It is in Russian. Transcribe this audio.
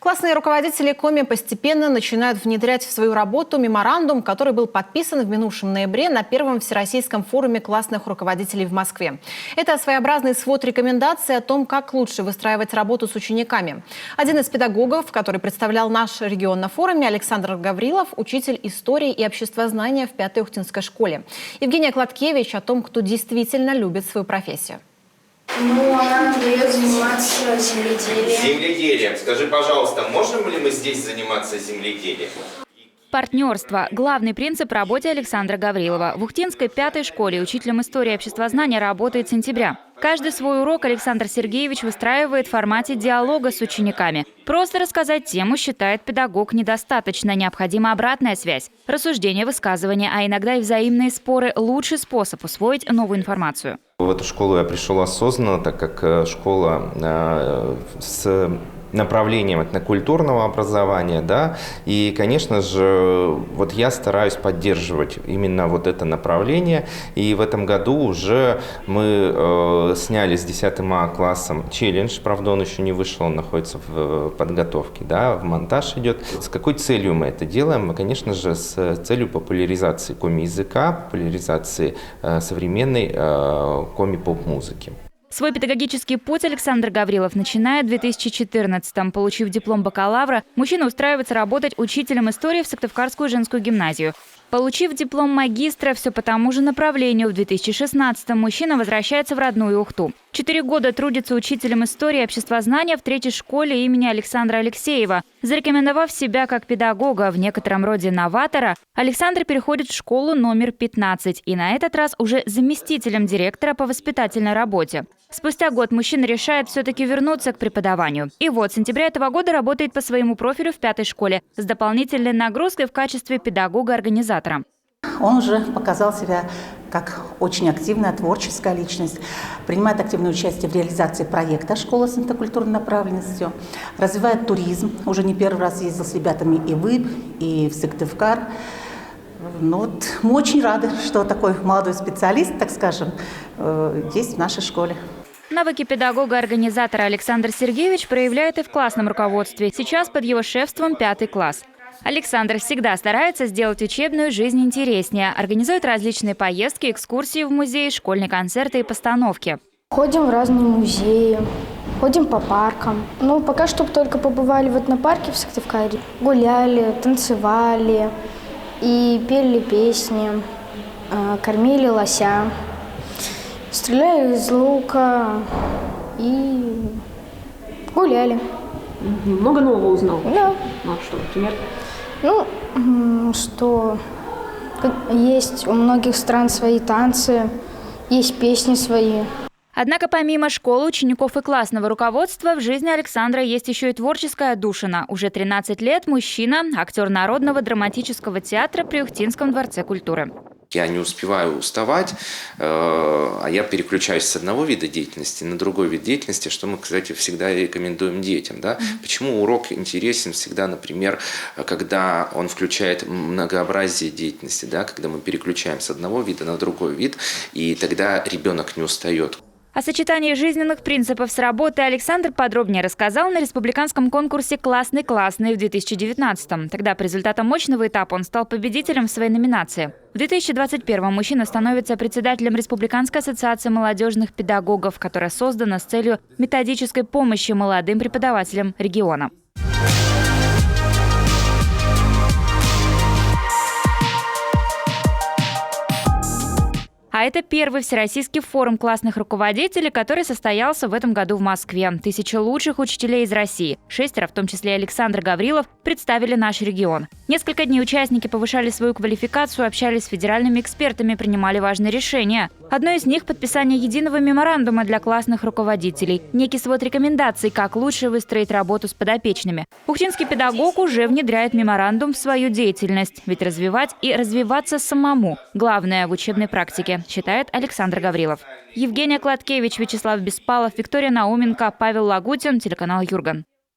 Классные руководители Коми постепенно начинают внедрять в свою работу меморандум, который был подписан в минувшем ноябре на первом Всероссийском форуме классных руководителей в Москве. Это своеобразный свод рекомендаций о том, как лучше выстраивать работу с учениками. Один из педагогов, который представлял наш регион на форуме, Александр Гаврилов, учитель истории и обществознания в 5-й Ухтинской школе. Евгения Кладкевич о том, кто действительно любит свою профессию. Она дает заниматься земледелием. Земледелием. Скажи, пожалуйста, можем ли мы здесь заниматься земледелием? Партнерство – главный принцип в работе Александра Гаврилова. В Ухтинской 5-й школе учителем истории и обществознания работает с сентября. Каждый свой урок Александр Сергеевич выстраивает в формате диалога с учениками. Просто рассказать тему, считает педагог, недостаточно. Необходима обратная связь. Рассуждения, высказывания, а иногда и взаимные споры – лучший способ усвоить новую информацию. В эту школу я пришел осознанно, так как школа с направлением этнокультурного образования, да, и, конечно же, вот я стараюсь поддерживать именно вот это направление, и в этом году уже мы сняли с 10 классом челлендж, правда, он еще не вышел, он находится в подготовке, да, в монтаж идет. С какой целью мы это делаем? Мы, конечно же, с целью популяризации коми-языка, популяризации современной коми-поп-музыки. Свой педагогический путь Александр Гаврилов начинает в 2014-м. Получив диплом бакалавра, мужчина устраивается работать учителем истории в Сыктывкарскую женскую гимназию. Получив диплом магистра все по тому же направлению, в 2016-м мужчина возвращается в родную Ухту. 4 года трудится учителем истории и обществознания в 3-й школе имени Александра Алексеева. Зарекомендовав себя как педагога, в некотором роде новатора, Александр переходит в школу номер 15 и на этот раз уже заместителем директора по воспитательной работе. Спустя год мужчина решает все-таки вернуться к преподаванию. И вот с сентября этого года работает по своему профилю в 5-й школе с дополнительной нагрузкой в качестве педагога-организатора. Он уже показал себя как очень активная, творческая личность, принимает активное участие в реализации проекта «Школа с интеркультурной направленностью», развивает туризм, уже не первый раз ездил с ребятами и в Иб, и в Сыктывкар. Мы очень рады, что такой молодой специалист, так скажем, есть в нашей школе. Навыки педагога-организатора Александр Сергеевич проявляет и в классном руководстве. Сейчас под его шефством 5-й класс. Александр всегда старается сделать учебную жизнь интереснее. Организует различные поездки, экскурсии в музей, школьные концерты и постановки. Ходим в разные музеи, ходим по паркам. Пока что только побывали в этнопарке в Сыктывкаре. Гуляли, танцевали и пели песни, кормили лося, стреляли из лука и гуляли. Много нового узнал? Да. Что, например? Что есть у многих стран свои танцы, есть песни свои. Однако помимо школы, учеников и классного руководства, в жизни Александра есть еще и творческая отдушина. Уже 13 лет мужчина – актер Народного драматического театра при Ухтинском дворце культуры. Я не успеваю уставать, а я переключаюсь с одного вида деятельности на другой вид деятельности, что мы, кстати, всегда рекомендуем детям. Да? Почему урок интересен всегда, например, когда он включает многообразие деятельности, да? Когда мы переключаем с одного вида на другой вид, и тогда ребенок не устает. О сочетании жизненных принципов с работой Александр подробнее рассказал на республиканском конкурсе «Классный-классный» в 2019-м. Тогда по результатам мощного этапа он стал победителем в своей номинации. В 2021-м мужчина становится председателем Республиканской ассоциации молодежных педагогов, которая создана с целью методической помощи молодым преподавателям региона. А это первый всероссийский форум классных руководителей, который состоялся в этом году в Москве. 1000 лучших учителей из России, 6, в том числе и Александр Гаврилов, представили наш регион. Несколько дней участники повышали свою квалификацию, общались с федеральными экспертами, принимали важные решения. Одно из них – подписание единого меморандума для классных руководителей. Некий свод рекомендаций, как лучше выстроить работу с подопечными. Ухтинский педагог уже внедряет меморандум в свою деятельность. Ведь развивать и развиваться самому – главное в учебной практике, считает Александр Гаврилов. Евгения Кладкевич, Вячеслав Беспалов, Виктория Науменко, Павел Лагутин, телеканал Юрган.